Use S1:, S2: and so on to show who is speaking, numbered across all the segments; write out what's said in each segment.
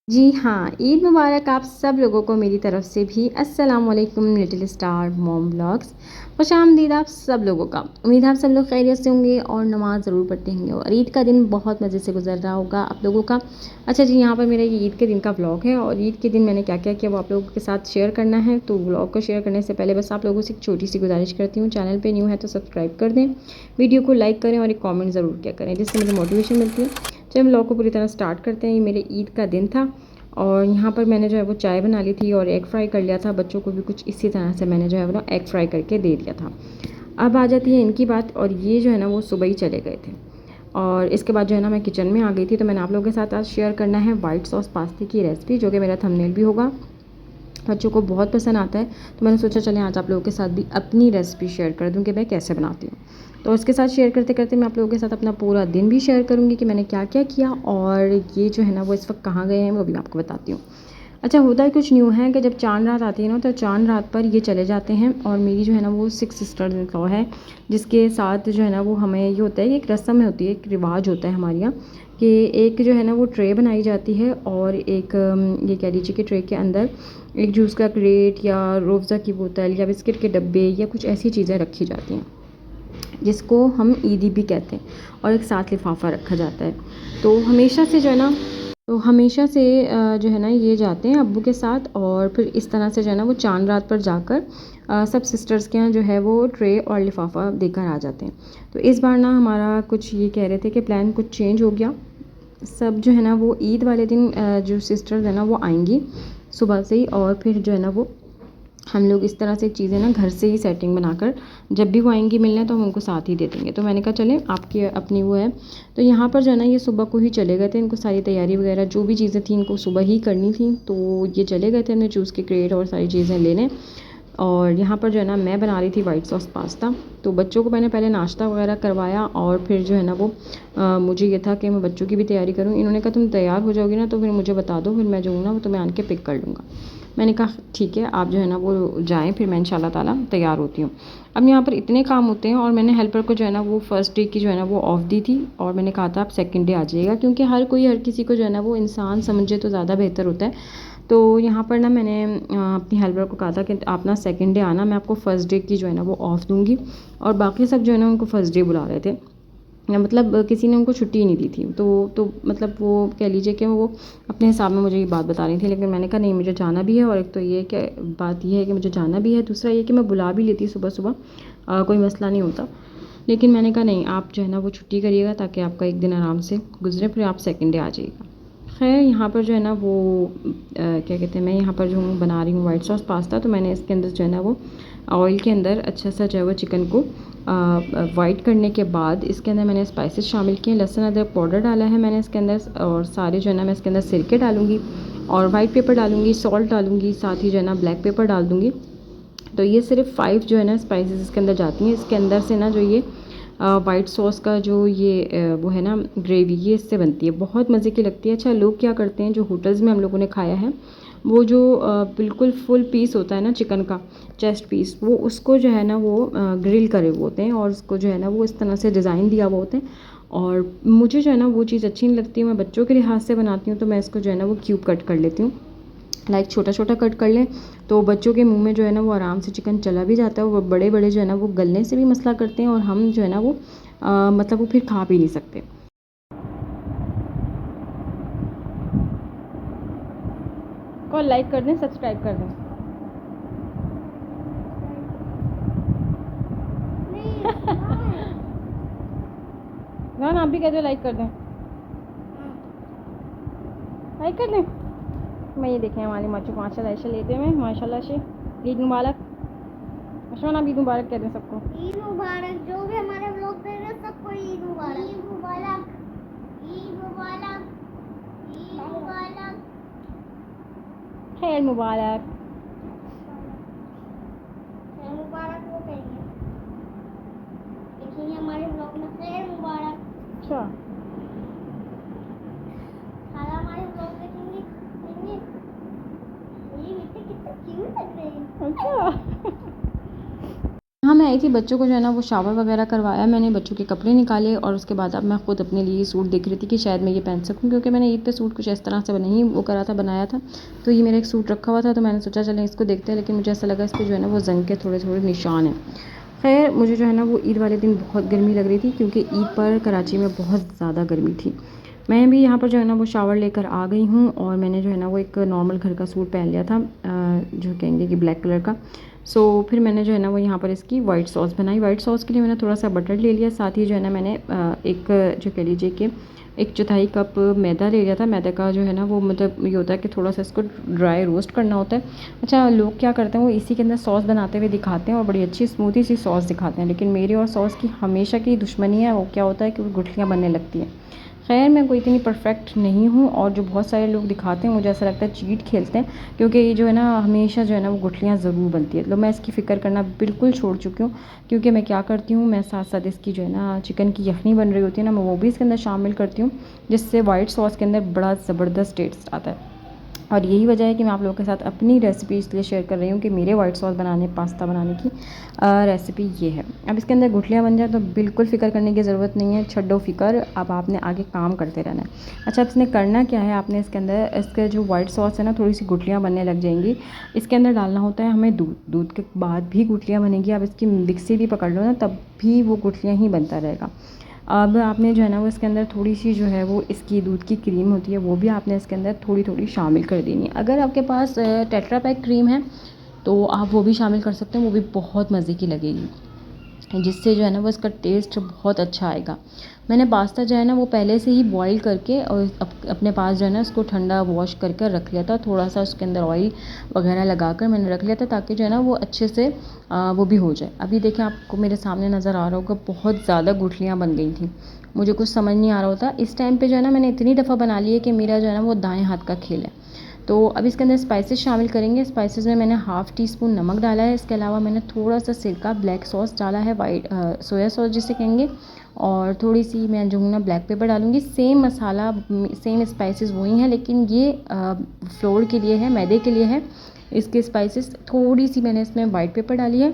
S1: जी हाँ, ईद मुबारक आप सब लोगों को मेरी तरफ़ से भी। अस्सलाम वालेकुम लिटिल स्टार मॉम व्लॉग्स। खुशामदीद आप सब लोगों का। उम्मीद है आप सब लोग खैरियत से होंगे और नमाज़ ज़रूर पढ़ते होंगे और ईद का दिन बहुत मज़े से गुजर रहा होगा आप लोगों का। अच्छा जी, यहाँ पर मेरा ये ईद के दिन का व्लॉग है और ईद के दिन मैंने क्या-क्या किया वो आप लोगों के साथ शेयर करना है। तो व्लॉग को शेयर करने से पहले बस आप लोगों से एक छोटी-सी गुज़ारिश करती हूँ, चैनल पे न्यू है तो सब्सक्राइब कर दें, वीडियो को लाइक करें और एक कमेंट ज़रूर किया करें, जिससे मुझे मोटिवेशन मिलती है। चलिए व्लॉग को पूरी तरह स्टार्ट करते हैं। ये मेरे ईद का दिन था और यहाँ पर मैंने जो है वो चाय बना ली थी और एग फ्राई कर लिया था। बच्चों को भी कुछ इसी तरह से मैंने जो है वो ना एग फ्राई करके दे दिया था। अब आ जाती है इनकी बात, और ये जो है ना वो सुबह ही चले गए थे और इसके बाद जो है ना मैं किचन में आ गई थी। तो मैंने आप लोगों के साथ आज शेयर करना है वाइट सॉस पास्ते की रेसिपी, जो कि मेरा थंबनेल भी होगा। बच्चों को बहुत पसंद आता है, तो मैंने सोचा चलें आज आप लोगों के साथ भी अपनी रेसिपी शेयर कर दूं कि मैं कैसे बनाती हूँ। तो इसके साथ शेयर करते करते मैं आप लोगों के साथ अपना पूरा दिन भी शेयर करूँगी कि मैंने क्या क्या किया, और ये जो है ना वो इस वक्त कहाँ गए हैं वो भी मैं आपको बताती हूँ। अच्छा, होता है कुछ न्यू है कि जब चाँद रात आती है ना, तो चाँद रात पर ये चले जाते हैं और मेरी जो है ना वो 6 सिस्टर इन लॉ है, जिसके साथ जो है ना वो हमें ये होता है, एक रस्म होती है, एक रिवाज होता है हमारे यहाँ कि एक जो है ना वो ट्रे बनाई जाती है और एक ये कह लीजिए कि ट्रे के अंदर एक जूस का क्रेट या रूअफ़ज़ा की बोतल या बिस्किट के डब्बे या कुछ ऐसी चीज़ें रखी जाती हैं, जिसको हम ईदी भी कहते हैं, और एक साथ लिफाफा रखा जाता है। तो हमेशा से जो है ना जो है ना ये जाते हैं अब्बू के साथ, और फिर इस तरह से जो है ना वो चाँद रात पर जाकर सब सिस्टर्स के यहाँ जो है वो ट्रे और लिफाफा देकर आ जाते हैं। तो इस बार ना हमारा कुछ ये कह रहे थे कि प्लान कुछ चेंज हो गया। सब जो है ना वो ईद वाले दिन जो सिस्टर्स हैं ना वो आएंगी सुबह से ही, और फिर जो है ना वो हम लोग इस तरह से चीज़ें ना घर से ही सेटिंग बनाकर जब भी वो आएंगी मिलने तो हम उनको साथ ही दे देंगे। तो मैंने कहा चलें, आपकी अपनी वो है। तो यहाँ पर जो है ना ये सुबह को ही चले गए थे, इनको सारी तैयारी वगैरह जो भी चीज़ें थी इनको सुबह ही करनी थी। तो ये चले गए थे अपने जूस के क्रेट और सारी चीज़ें लेने, और यहाँ पर जो है ना मैं बना रही थी वाइट सॉस पास्ता। तो बच्चों को मैंने पहले नाश्ता वगैरह करवाया और फिर जो है ना वो मुझे ये था कि मैं बच्चों की भी तैयारी करूँ। इन्होंने कहा तुम तैयार हो जाओगी ना तो फिर मुझे बता दो, फिर मैं जो हूँ ना वो तुम्हें आन के पिक कर लूँगा। मैंने कहा ठीक है, आप जो है ना वो जाएँ, फिर मैं इंशाल्लाह ताला तैयार होती हूँ। अब यहाँ पर इतने काम होते हैं, और मैंने हेल्पर को जो है ना वो फर्स्ट डे की जो है ना वो ऑफ़ दी थी, और मैंने कहा था आप सेकंड डे आ जाइएगा, क्योंकि हर कोई हर किसी को जो है ना वो इंसान समझे तो ज़्यादा बेहतर होता है। तो यहाँ पर ना मैंने अपनी हेल्पर को कहा था कि आप ना सेकंड डे आना, मैं आपको फ़र्स्ट डे की जो है ना वो ऑफ़ दूँगी, और बाकी सब जो है ना उनको फ़र्स्ट डे बुला रहे थे। मतलब किसी ने उनको छुट्टी ही नहीं दी थी। तो मतलब वो कह लीजिए कि वो अपने हिसाब में मुझे ये बात बता रही थी, लेकिन मैंने कहा नहीं, मुझे जाना भी है, और एक तो ये कि बात ये है कि मुझे जाना भी है, दूसरा ये कि मैं बुला भी लेती सुबह-सुबह, कोई मसला नहीं होता। लेकिन मैंने कहा नहीं, आप जो है ना वो छुट्टी करिएगा ताकि आपका एक दिन आराम से गुज़रे, फिर आप सेकंड डे आ जाइएगा। ख़ैर यहाँ पर जो है ना वो क्या कहते हैं, मैं यहाँ पर जो हूँ बना रही हूँ वाइट सॉस पास्ता। तो मैंने इसके अंदर जो है ना वो ऑयल के अंदर अच्छा सा जो है वो चिकन को वाइट करने के बाद इसके अंदर मैंने स्पाइसेस शामिल किए, लहसुन अदरक पाउडर डाला है मैंने इसके अंदर, और सारे जो है ना मैं इसके अंदर सिरके डालूँगी और वाइट पेपर डालूँगी, सॉल्ट डालूँगी, साथ ही जो है ना ब्लैक पेपर डाल दूँगी। तो ये सिर्फ 5 जो है ना स्पाइसेस इसके अंदर जाती हैं। इसके अंदर से ना जो ये वाइट सॉस का जो ये वो है ना ग्रेवी, ये इससे बनती है, बहुत मज़े की लगती है। अच्छा, लोग क्या करते हैं, जो होटल्स में हम लोगों ने खाया है, वो जो बिल्कुल फुल पीस होता है ना चिकन का, चेस्ट पीस, वो उसको जो है ना वो ग्रिल करे हुए होते हैं, और उसको जो है ना वो इस तरह से डिज़ाइन दिया हुआ होते हैं, और मुझे जो है ना वो चीज़ अच्छी नहीं लगती है। मैं बच्चों के लिहाज से बनाती हूँ, तो मैं इसको जो है ना वो क्यूब कट कर लेती हूँ, लाइक छोटा छोटा कट कर लें, तो बच्चों के मुंह में जो है ना वो आराम से चिकन चला भी जाता है। वो बड़े बड़े जो है ना वो गलने से भी मसला करते हैं, और हम जो है ना वो मतलब वो फिर खा भी नहीं सकते। को लाइक कर दें, सब्सक्राइब कर दें। ना आप भी कह दो लाइक कर दें, लाइक कर दें। मैं ये देखें हमारी माचू माशाल्लाह ऐसे लेते हुए, माशाल्लाह से। ईद मुबारक। माशाल्लाह, आप ईद मुबारक कह दें सबको।
S2: ईद मुबारक। जो भी हमारे व्लॉग देख रहे हैं सबको ईद मुबारक। ईद मुबारक, ईद मुबारक, ईद मुबारक,
S1: खैर मुबारक।
S2: खैर मुबारक वो कहेंगे, लेकिन हमारे व्लॉग में खैर मुबारक।
S1: अच्छा,
S2: खाला हमारे व्लॉग देखेंगे, कहेंगे ये बेटे कितना क्यूट लग रहे हैं।
S1: अच्छा। मैं आई थी, बच्चों को जो है ना वो शावर वगैरह करवाया मैंने, बच्चों के कपड़े निकाले और उसके बाद अब मैं ख़ुद अपने लिए सूट देख रही थी कि शायद मैं ये पहन सकूँ, क्योंकि मैंने ईद पे सूट कुछ इस तरह से नहीं वो करा था, बनाया था। तो ये मेरा एक सूट रखा हुआ था, तो मैंने सोचा चलें इसको देखते हैं, लेकिन मुझे ऐसा लगा इस पर जो है ना वो जंग के थोड़े थोड़े निशान हैं। खैर मुझे जो है ना वो ईद वाले दिन बहुत गर्मी लग रही थी, क्योंकि ईद पर कराची में बहुत ज़्यादा गर्मी थी। मैं भी यहाँ पर जो है ना वो शावर लेकर आ गई हूँ और मैंने जो है ना वो एक नॉर्मल घर का सूट पहन लिया था, जो कहेंगे कि ब्लैक कलर का। फिर मैंने जो है ना वो यहाँ पर इसकी वाइट सॉस बनाई। वाइट सॉस के लिए मैंने थोड़ा सा बटर ले लिया, साथ ही जो है ना मैंने एक जो कह लीजिए कि 1/4 कप मैदा ले लिया था। मैदे का जो है ना वो मतलब ये होता है कि थोड़ा सा इसको ड्राई रोस्ट करना होता है। अच्छा, लोग क्या करते हैं वो इसी के अंदर सॉस बनाते हुए दिखाते हैं और बड़ी अच्छी स्मूथी सी सॉस दिखाते हैं, लेकिन मेरी और सॉस की हमेशा की दुश्मनी है। वो क्या होता है कि वो गुठलियाँ बनने लगती हैं। खैर मैं कोई इतनी परफेक्ट नहीं हूँ, और जो बहुत सारे लोग दिखाते हैं मुझे ऐसा लगता है चीट खेलते हैं, क्योंकि ये जो है ना हमेशा जो है ना वो गुठलियाँ ज़रूर बनती है। तो मैं इसकी फ़िक्र करना बिल्कुल छोड़ चुकी हूँ, क्योंकि मैं क्या करती हूँ, मैं साथ साथ इसकी जो है ना चिकन की यखनी बन रही होती है ना, मैं वो भी इसके अंदर शामिल करती हूँ, जिससे वाइट सॉस के अंदर बड़ा ज़बरदस्त टेस्ट आता है। और यही वजह है कि मैं आप लोगों के साथ अपनी रेसिपी इसलिए शेयर कर रही हूँ कि मेरे वाइट सॉस बनाने, पास्ता बनाने की रेसिपी ये है। अब इसके अंदर गुठलियाँ बन जाए तो बिल्कुल फ़िक्र करने की ज़रूरत नहीं है, छड्डो फ़िक्र, अब आपने आगे काम करते रहना है। अच्छा, अब इसने करना क्या है, आपने इसके अंदर इसके जो वाइट सॉस है ना थोड़ी सी गुठलियाँ बनने लग जाएंगी, इसके अंदर डालना होता है हमें दूध। दूध के बाद भी गुठलियाँ बनेंगी, आप इसकी मिक्सी भी पकड़ लो ना तब भी वो गुठलियाँ ही बनता रहेगा। अब आपने जो है ना वो इसके अंदर थोड़ी सी जो है वो इसकी दूध की क्रीम होती है, वो भी आपने इसके अंदर थोड़ी थोड़ी शामिल कर देनी है। अगर आपके पास टेट्रा पैक क्रीम है तो आप वो भी शामिल कर सकते हैं, वो भी बहुत मज़े की लगेगी, जिससे जो है ना वो इसका टेस्ट बहुत अच्छा आएगा। मैंने पास्ता जो है ना वो पहले से ही बॉईल करके और अपने पास जो है ना उसको ठंडा वॉश करके रख लिया था, थोड़ा सा उसके अंदर ऑयल वगैरह लगाकर मैंने रख लिया था, ताकि जो है ना वो अच्छे से वो भी हो जाए। अभी देखिए आपको मेरे सामने नज़र आ रहा होगा बहुत ज़्यादा गुठलियाँ बन गई थी, मुझे कुछ समझ नहीं आ रहा होता। इस टाइम पे जो है ना मैंने इतनी दफ़ा बना ली है कि मेरा जो है ना वो दाएं हाथ का खेल है। तो अब इसके अंदर स्पाइसेस शामिल करेंगे। स्पाइसेस में मैंने हाफ़ टी स्पून नमक डाला है, इसके अलावा मैंने थोड़ा सा सिरका, ब्लैक सॉस डाला है, वाइट सोया सॉस जिसे कहेंगे, और थोड़ी सी मैं जो हूँ ना ब्लैक पेपर डालूँगी। सेम मसाला, सेम स्पाइसेस वही हैं, लेकिन ये फ्लोर के लिए है, मैदे के लिए है इसके स्पाइसेस। थोड़ी सी मैंने इसमें वाइट पेपर डाली है,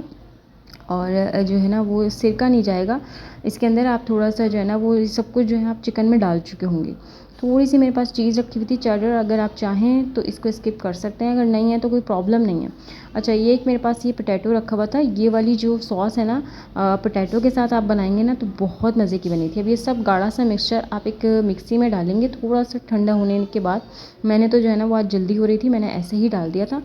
S1: और जो है ना वो सिरका नहीं जाएगा इसके अंदर। आप थोड़ा सा जो है ना वो सब कुछ जो है आप चिकन में डाल चुके होंगे। थोड़ी सी मेरे पास चीज़ रखी हुई थी चेडर, अगर आप चाहें तो इसको स्किप कर सकते हैं, अगर नहीं है तो कोई प्रॉब्लम नहीं है। अच्छा, ये एक मेरे पास ये पोटैटो रखा हुआ था, ये वाली जो सॉस है ना पोटैटो के साथ आप बनाएंगे ना तो बहुत मज़े की बनी थी। अब ये सब गाढ़ा सा मिक्सचर आप एक मिक्सी में डालेंगे, थोड़ा सा ठंडा होने के बाद। मैंने तो जो है ना वो आज जल्दी हो रही थी, मैंने ऐसे ही डाल दिया था,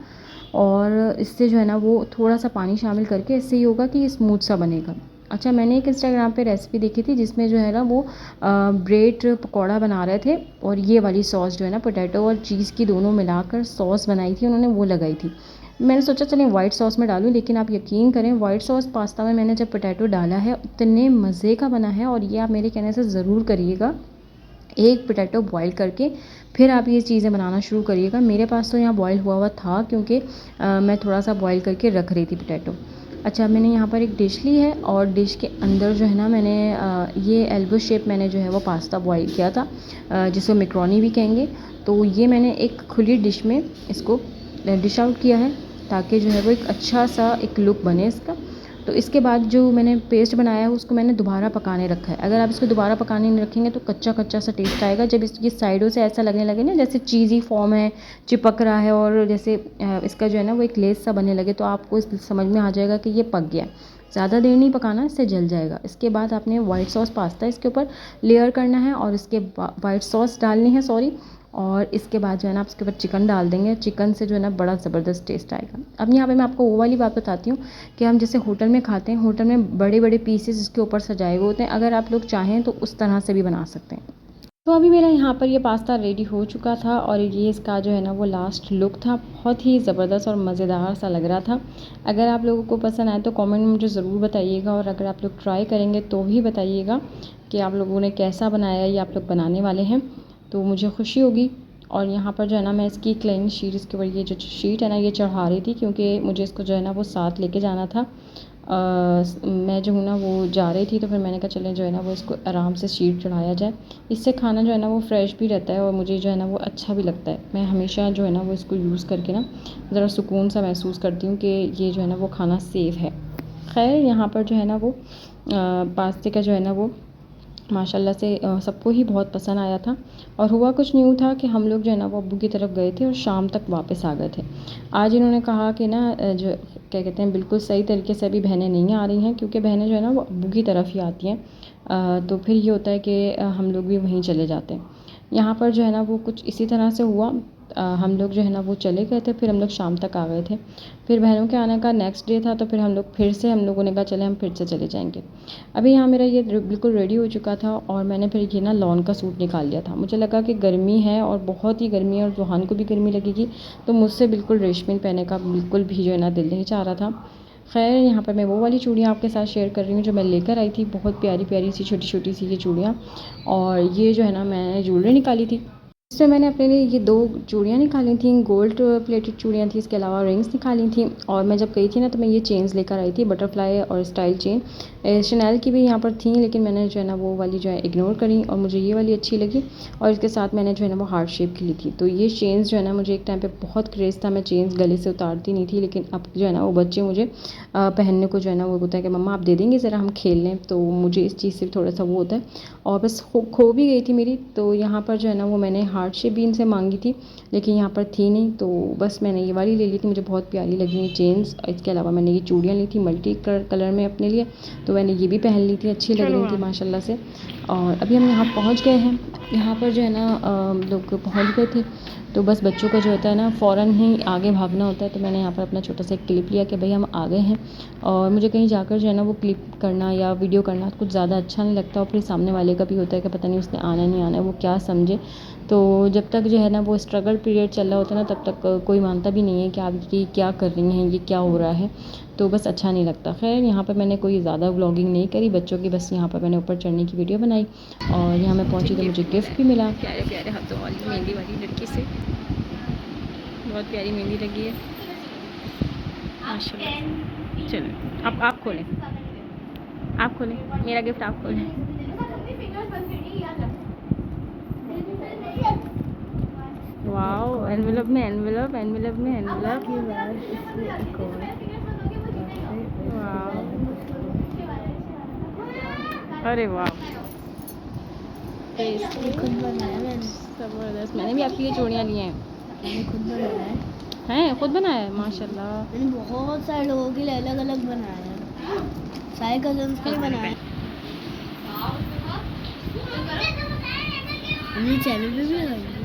S1: और इससे जो है ना वो थोड़ा सा पानी शामिल करके इससे ये होगा कि ये स्मूथ सा बनेगा। अच्छा, मैंने एक इंस्टाग्राम पे रेसिपी देखी थी जिसमें जो है ना वो ब्रेड पकौड़ा बना रहे थे, और ये वाली सॉस जो है ना पोटैटो और चीज़ की दोनों मिलाकर सॉस बनाई थी उन्होंने, वो लगाई थी। मैंने सोचा चलें वाइट सॉस में डालूं, लेकिन आप यकीन करें वाइट सॉस पास्ता में मैंने जब पोटैटो डाला है इतने मज़े का बना है, और ये आप मेरे कहने से ज़रूर करिएगा। एक पोटैटो बॉईल करके फिर आप ये चीज़ें बनाना शुरू करिएगा। मेरे पास तो यहाँ बॉईल हुआ हुआ था, क्योंकि मैं थोड़ा सा बॉईल करके रख रही थी पोटैटो। अच्छा, मैंने यहाँ पर एक डिश ली है, और डिश के अंदर जो है ना मैंने ये एल्बो शेप मैंने जो है वो पास्ता बॉईल किया था, जिसको मैक्रोनी भी कहेंगे। तो ये मैंने एक खुली डिश में इसको डिश आउट किया है, ताकि जो है वो एक अच्छा सा एक लुक बने इसका। तो इसके बाद जो मैंने पेस्ट बनाया है उसको मैंने दोबारा पकाने रखा है। अगर आप इसको दोबारा पकाने नहीं रखेंगे तो कच्चा कच्चा सा टेस्ट आएगा। जब इसकी साइडों से ऐसा लगने लगे ना जैसे चीज़ी फॉर्म है, चिपक रहा है, और जैसे इसका जो है ना वो एक लेस सा बनने लगे, तो आपको इस समझ में आ जाएगा कि ये पक गया। ज़्यादा देर नहीं पकाना, इससे जल जाएगा। इसके बाद आपने वाइट सॉस पास्ता इसके ऊपर लेयर करना है, और इसके वाइट सॉस डालनी है, सॉरी, और इसके बाद जो है ना आप इसके ऊपर चिकन डाल देंगे। चिकन से जो है ना बड़ा ज़बरदस्त टेस्ट आएगा। अब यहाँ पे मैं आपको वो वाली बात बताती हूँ कि हम जैसे होटल में खाते हैं, होटल में बड़े बड़े पीसेस इसके ऊपर सजाए हुए होते हैं, अगर आप लोग चाहें तो उस तरह से भी बना सकते हैं। तो अभी मेरा यहाँ पर ये पास्ता रेडी हो चुका था, और ये इसका जो है ना वो लास्ट लुक था। बहुत ही ज़बरदस्त और मज़ेदार सा लग रहा था। अगर आप लोगों को पसंद आए तो कमेंट में मुझे ज़रूर बताइएगा, और अगर आप लोग ट्राई करेंगे तो भी बताइएगा कि आप लोगों ने कैसा बनाया, या आप लोग बनाने वाले हैं, तो मुझे खुशी होगी। और यहाँ पर जो है ना मैं इसकी क्लीन शीट, इसके ऊपर ये जो शीट है ना ये चढ़ा रही थी, क्योंकि मुझे इसको जो है ना वो साथ लेके जाना था। मैं जो हूँ ना वो जा रही थी, तो फिर मैंने कहा चलें जो है ना वो इसको आराम से शीट चढ़ाया जाए। इससे खाना जो है ना वो फ्रेश भी रहता है, और मुझे जो है ना वो अच्छा भी लगता है। मैं हमेशा जो है ना वो इसको यूज़ करके ना ज़रा सुकून सा महसूस करती हूँ कि ये जो है ना वो खाना सेफ़ है। खैर यहाँ पर जो है ना वो पास्ते का जो है ना वो माशाल्लाह से सबको ही बहुत पसंद आया था। और हुआ कुछ न्यू था कि हम लोग जो है ना वो अब्बू की तरफ गए थे और शाम तक वापस आ गए थे। आज इन्होंने कहा कि ना जो क्या कहते हैं बिल्कुल सही तरीके से अभी बहनें नहीं आ रही हैं, क्योंकि बहनें जो है ना वो अब्बू की तरफ ही आती हैं। तो फिर ये होता है कि हम लोग भी वहीं चले जाते हैं। यहाँ पर जो है ना वो कुछ इसी तरह से हुआ। हम लोग जो है ना वो चले गए थे, फिर हम लोग शाम तक आ गए थे। फिर बहनों के आने का नेक्स्ट डे था, तो फिर हम लोगों ने कहा चले हम फिर से चले जाएंगे। अभी यहाँ मेरा ये बिल्कुल रेडी हो चुका था और मैंने फिर ये ना लॉन का सूट निकाल लिया था। मुझे लगा कि गर्मी है और बहुत ही गर्मी है और जोहान को भी गर्मी लगेगी, तो मुझसे बिल्कुल रेशमी पहनने का बिल्कुल भी जो है ना दिल नहीं चाह रहा था। खैर यहाँ पर मैं वो वाली चूड़ियाँ आपके साथ शेयर कर रही हूँ जो मैं लेकर आई थी। बहुत प्यारी प्यारी सी छोटी छोटी सी ये चूड़ियाँ, और ये जो है ना मैंने ज्वेलरी निकाली थी। इसमें मैंने अपने लिए ये 2 चूड़ियाँ निकाली थी, गोल्ड प्लेटेड चूड़ियाँ थी, इसके अलावा रिंग्स निकाली थी। और मैं जब गई थी ना तो मैं ये चेन्स लेकर आई थी, बटरफ्लाई और स्टाइल चेन। शनेल की भी यहाँ पर थी, लेकिन मैंने जो है ना वो वाली जो है इग्नोर करी और मुझे ये वाली अच्छी लगी। और इसके साथ मैंने जो है ना वो हार्ट शेप की ली थी। तो ये चेन्स जो है ना मुझे एक टाइम पे बहुत क्रेज़ था, मैं चेन्स गले से उतारती नहीं थी, लेकिन अब जो है ना वो बच्चे मुझे पहनने को जो है ना वो होता है कि मम्मा आप दे देंगे ज़रा हम खेल लें, तो मुझे इस चीज़ से थोड़ा सा वो होता है। और बस खो भी गई थी मेरी। तो यहाँ पर जो है ना वो मैंने हार्ट शेप भी इनसे मांगी थी, लेकिन यहाँ पर थी नहीं, तो बस मैंने ये वाली ले ली थी। मुझे बहुत प्यारी लगी ये चेन्स। इसके अलावा मैंने ये चूड़ियाँ ली थी मल्टी कलर में अपने लिए, तो मैंने ये भी पहन ली थी, अच्छी लग रही थी माशाल्लाह से। और अभी हम यहाँ पहुँच गए हैं। यहाँ पर जो है ना लोग पहुँच गए थे, तो बस बच्चों का जो होता है ना फ़ौरन ही आगे भागना होता है। तो मैंने यहाँ पर अपना छोटा सा एक क्लिप लिया कि भाई हम आ गए हैं। और मुझे कहीं जाकर जो है ना वो क्लिप करना या वीडियो करना कुछ ज़्यादा अच्छा नहीं लगता, और फिर सामने वाले का भी होता है कि पता नहीं उसने आना नहीं आना है, वो क्या समझे। तो जब तक जो है ना वो स्ट्रगल पीरियड चल रहा होता है ना, तब तक कोई मानता भी नहीं है कि आप ये क्या कर रही हैं, ये क्या हो रहा है, तो बस अच्छा नहीं लगता। खैर यहाँ पर मैंने कोई ज़्यादा व्लॉगिंग नहीं करी बच्चों की, बस यहाँ पर मैंने ऊपर चढ़ने की वीडियो बनाई। और यहाँ मैं पहुँची तो मुझे गिफ्ट भी मिला, प्यारे प्यारे हाथों वाली मेहंदी वाली लड़की से। बहुत प्यारी मेहंदी लगी है माशाल्लाह। चलो अब आप खोलें, आप खोलें मेरा गिफ्ट, आप खोलें। वाओ, एनवेलप में एनवेलप, एनवेलप में एनवेलप। वाओ, अरे वाह,
S2: खुद बनाया मैंने।
S1: ज़बरदस्त। मैंने भी आपके लिए चूड़ियाँ ली हैं।
S2: मैंने खुद बनाया है।
S1: हैं खुद बनाया है माशाल्लाह।
S2: मैंने बहुत सारे लोगों के लिए अलग अलग बनाया है, सारे कजन्स के लिए बनाया है। ये चैनल पे भी लगाएंगे।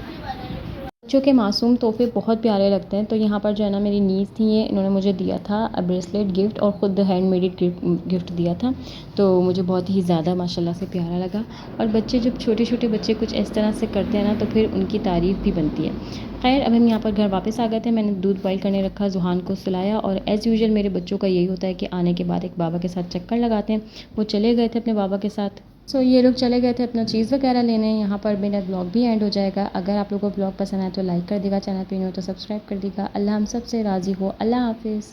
S1: बच्चों के मासूम तोहफे बहुत प्यारे लगते हैं। तो यहाँ पर जो है ना मेरी नीज़ थी, ये इन्होंने मुझे दिया था ब्रेसलेट गिफ्ट, और ख़ुद हैंडमेड गिफ्ट दिया था। तो मुझे बहुत ही ज़्यादा माशाल्लाह से प्यारा लगा। और बच्चे जब छोटे छोटे बच्चे कुछ इस तरह से करते हैं ना, तो फिर उनकी तारीफ़ भी बनती है। खैर अब हम यहाँ पर घर वापस आ गए थे। मैंने दूध बॉयल करने रखा, जुहान को सुलाया, और एज़ यूजुअल मेरे बच्चों का यही होता है कि आने के बाद एक बाबा के साथ चक्कर लगाते हैं। वो चले गए थे अपने बाबा के साथ। सो ये लोग चले गए थे अपना चीज़ वगैरह लेने। यहाँ पर मेरा ब्लॉग भी एंड हो जाएगा। अगर आप लोगों को ब्लॉग पसंद आए तो लाइक कर देगा, चैनल पे न्यू हो तो सब्सक्राइब कर देगा। अल्लाह हम सब से राज़ी हो। अल्लाह हाफिज़।